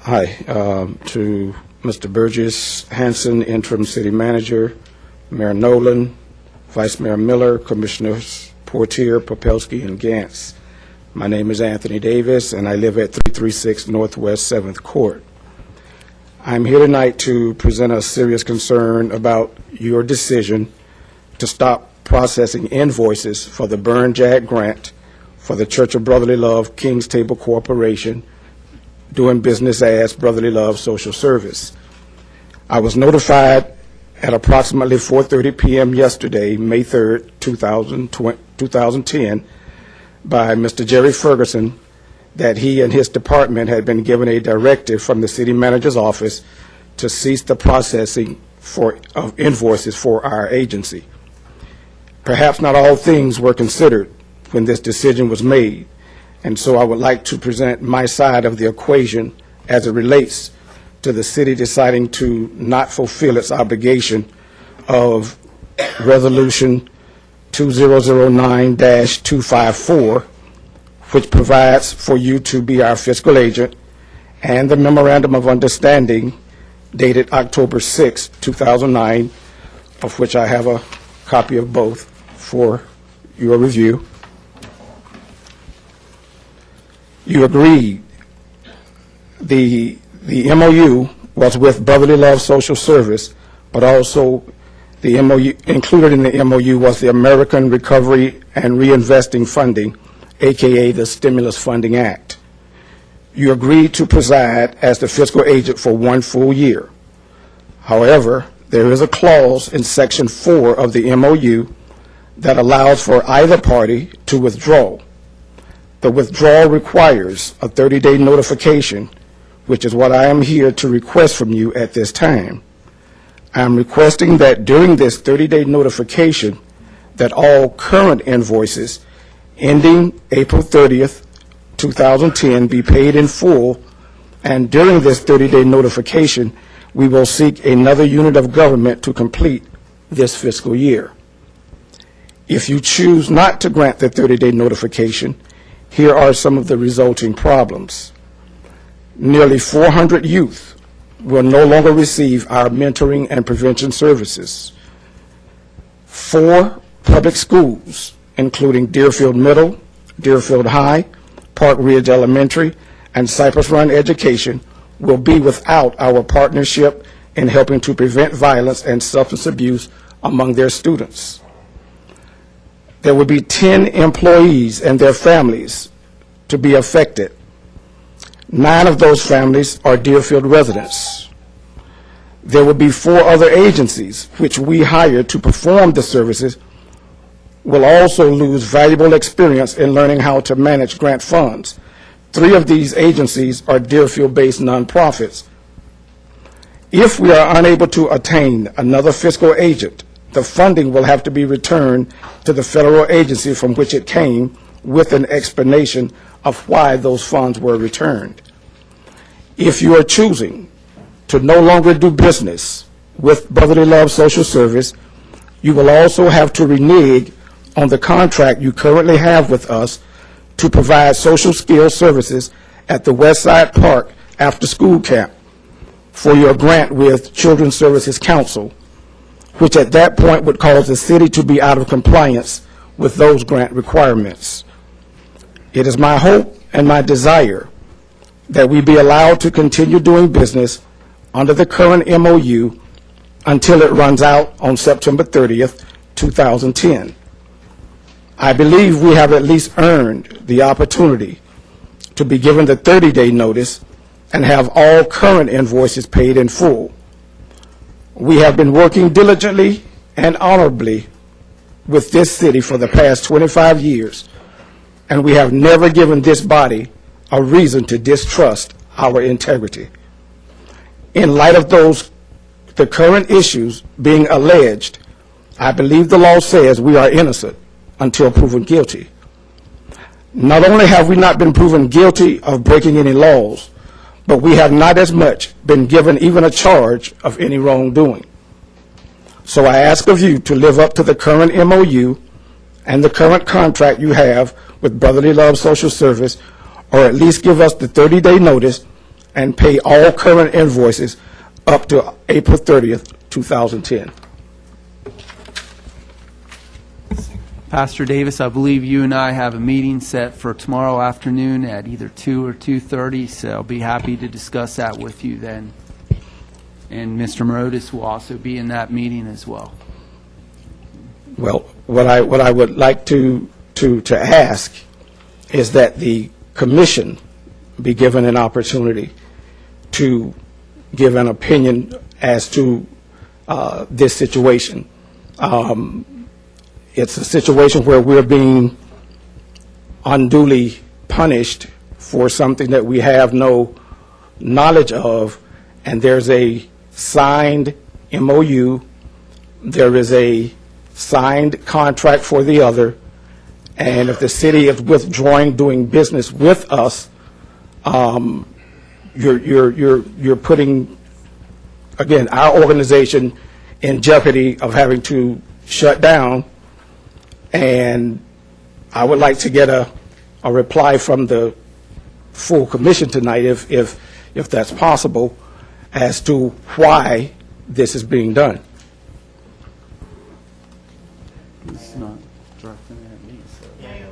Hi, to Mr. Burgess Hanson, Interim City Manager, Mayor Nolan, Vice Mayor Miller, Commissioners Portier, Popelski, and Gantz. My name is Anthony Davis, and I live at 336 Northwest 7th Court. I'm here tonight to present a serious concern about your decision to stop processing invoices for the Burn Jag grant for the Church of Brotherly Love King's Table Corporation, doing business as Brotherly Love Social Service. I was notified at approximately 4:30 p.m. yesterday, May 3rd, 2010, by Mr. Jerry Ferguson that he and his department had been given a directive from the city manager's office to cease the processing of invoices for our agency. Perhaps not all things were considered when this decision was made, and so I would like to present my side of the equation as it relates to the city deciding to not fulfill its obligation of Resolution 2009-254, which provides for you to be our fiscal agent, and the Memorandum of Understanding dated October 6, 2009, of which I have a copy of both for your review. You agreed. The MOU was with Brotherly Love Social Service, but also the MOU, included in the MOU was the American Recovery and Reinvesting Funding, aka the Stimulus Funding Act. You agreed to preside as the fiscal agent for 1 full year. However, there is a clause in Section 4 of the MOU that allows for either party to withdraw. The withdrawal requires a 30-day notification, which is what I am here to request from you at this time. I am requesting that during this 30-day notification that all current invoices ending April 30th, 2010 be paid in full, and during this 30-day notification, we will seek another unit of government to complete this fiscal year. If you choose not to grant the 30-day notification, here are some of the resulting problems. Nearly 400 youth will no longer receive our mentoring and prevention services. 4 public schools, including Deerfield Middle, Deerfield High, Park Ridge Elementary, and Cypress Run Education, will be without our partnership in helping to prevent violence and substance abuse among their students. There will be 10 employees and their families to be affected. 9 of those families are Deerfield residents. There will be 4 other agencies which we hire to perform the services will also lose valuable experience in learning how to manage grant funds. 3 of these agencies are Deerfield-based nonprofits. If we are unable to attain another fiscal agent, the funding will have to be returned to the federal agency from which it came, with an explanation of why those funds were returned. If you are choosing to no longer do business with Brotherly Love Social Service, you will also have to renege on the contract you currently have with us to provide social skills services at the Westside Park after school camp for your grant with Children's Services Council, which at that point would cause the city to be out of compliance with those grant requirements. It is my hope and my desire that we be allowed to continue doing business under the current MOU until it runs out on September 30th, 2010. I believe we have at least earned the opportunity to be given the 30-day notice and have all current invoices paid in full. We have been working diligently and honorably with this city for the past 25 years, and we have never given this body a reason to distrust our integrity. In light of the current issues being alleged, I believe the law says we are innocent until proven guilty. Not only have we not been proven guilty of breaking any laws, but we have not as much been given even a charge of any wrongdoing. So I ask of you to live up to the current MOU and the current contract you have with Brotherly Love Social Service, or at least give us the 30-day notice and pay all current invoices up to April 30th, 2010. Pastor Davis, I believe you and I have a meeting set for tomorrow afternoon at either 2 or 2:30, so I'll be happy to discuss that with you then. And Mr. Morotis will also be in that meeting as well. Well, what I would like to ask is that the commission be given an opportunity to give an opinion as to this situation. It's a situation where we're being unduly punished for something that we have no knowledge of, and there's a signed MOU, there is a signed contract for the other, and if the city is withdrawing doing business with us, you're putting, again, our organization in jeopardy of having to shut down. And I would like to get a reply from the full commission tonight, if that's possible, as to why this is being done. It's not directing at me, so. Yeah,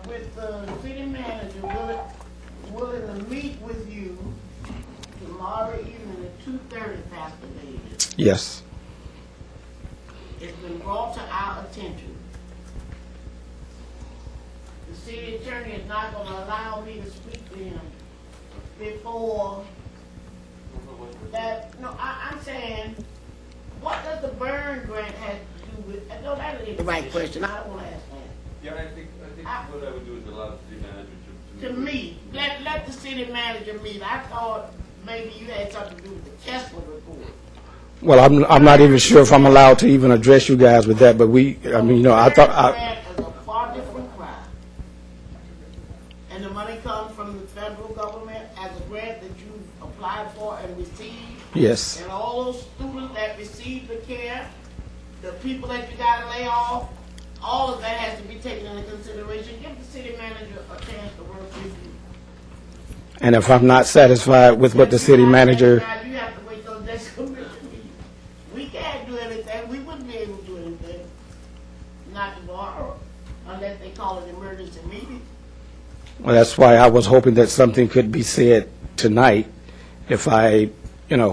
with the city manager willing to meet with you tomorrow evening at 2:30, Pastor Davis. Yes. It's been brought to our attention. The city attorney is not going to allow me to speak to him before that. No, I'm saying, what does the burn grant have to do with? No, that ain't the right question. I don't want to ask that. Yeah, I think what I would do is allow the city manager To meet. Let the city manager meet. I thought maybe you had something to do with the Kessler report. Well, I'm not even sure if I'm allowed to even address you guys with that, but I mean, I thought. Grant is a far different crime. And the money comes from the federal government as a grant that you applied for and received. Yes. And all those students that receive the care, the people that you got to lay off, all of that has to be taken into consideration. Give the city manager a chance to work with you. And if I'm not satisfied with what the city manager, Now you have to wait till the next commission meeting. We can't do anything. We wouldn't be able to do anything. Not tomorrow, unless they call an emergency meeting. well, that's why I was hoping that something could be said tonight. If I,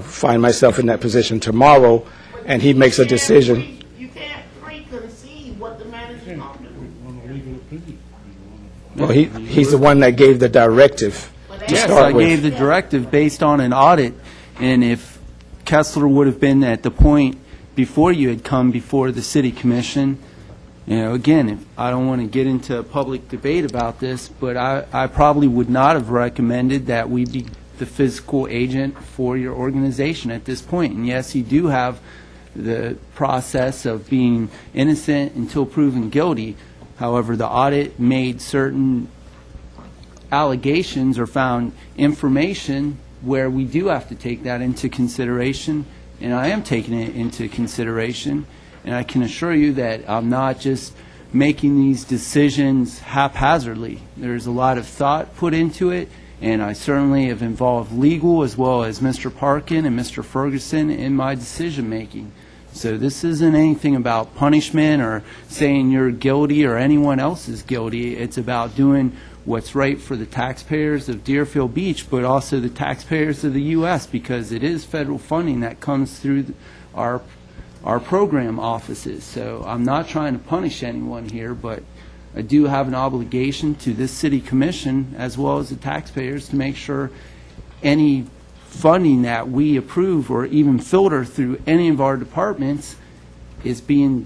find myself in that position tomorrow, and he makes a decision. You can't preconceive what the manager's going to do. Well, he's the one that gave the directive to Yes, I start gave with. the directive based on an audit, and if Kessler would have been at the point before you had come before the city commission, again, if I don't want to get into a public debate about this, but I probably would not have recommended that we be the physical agent for your organization at this point. And yes, you do have the process of being innocent until proven guilty. However, the audit made certain allegations or found information where we do have to take that into consideration, and I am taking it into consideration. And I can assure you that I'm not just making these decisions haphazardly. There's a lot of thought put into it, and I certainly have involved legal as well as Mr. Parkin and Mr. Ferguson in my decision-making. So this isn't anything about punishment or saying you're guilty or anyone else is guilty. It's about doing what's right for the taxpayers of Deerfield Beach, but also the taxpayers of the U.S., because it is federal funding that comes through our program offices. So I'm not trying to punish anyone here, but I do have an obligation to this city commission as well as the taxpayers to make sure any funding that we approve or even filter through any of our departments is being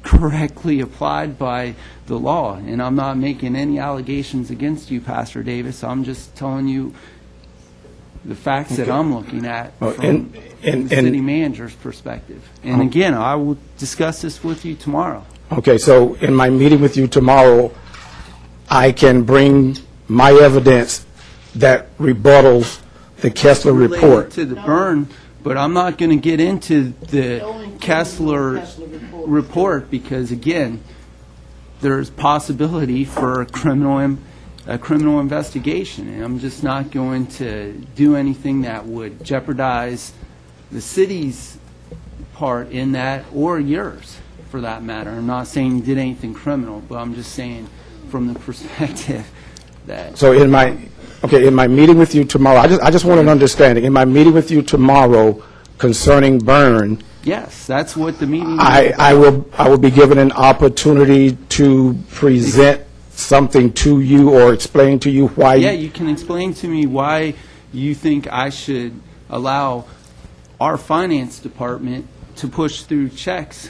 correctly applied by the law. And I'm not making any allegations against you, Pastor Davis. I'm just telling you the facts that I'm looking at from the city manager's perspective. And again, I will discuss this with you tomorrow. Okay, so in my meeting with you tomorrow, I can bring my evidence that rebuttals the Kessler Related report. to the burn, but I'm not going to get into the Kessler report because, again, there's possibility for criminal a criminal investigation, and I'm just not going to do anything that would jeopardize the city's part in that, or yours, for that matter. I'm not saying you did anything criminal, but I'm just saying from the perspective that... So in my meeting with you tomorrow, I just want an understanding. In my meeting with you tomorrow concerning Byrne, Yes, that's what the meeting... I will be given an opportunity to present something to you or explain to you why. Yeah, you can explain to me why you think I should allow our finance department to push through checks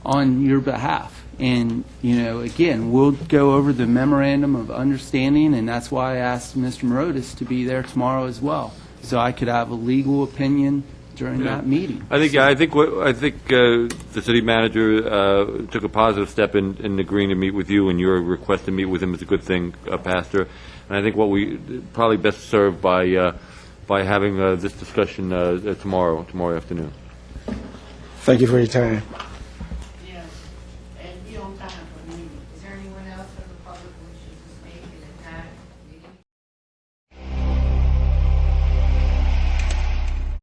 on your behalf. And, again, we'll go over the memorandum of understanding, and that's why I asked Mr. Morotis to be there tomorrow as well, so I could have a legal opinion during that meeting. I think the city manager took a positive step in agreeing to meet with you, and your request to meet with him is a good thing, Pastor. And I think what we probably best served by having this discussion tomorrow afternoon. Thank you for your time.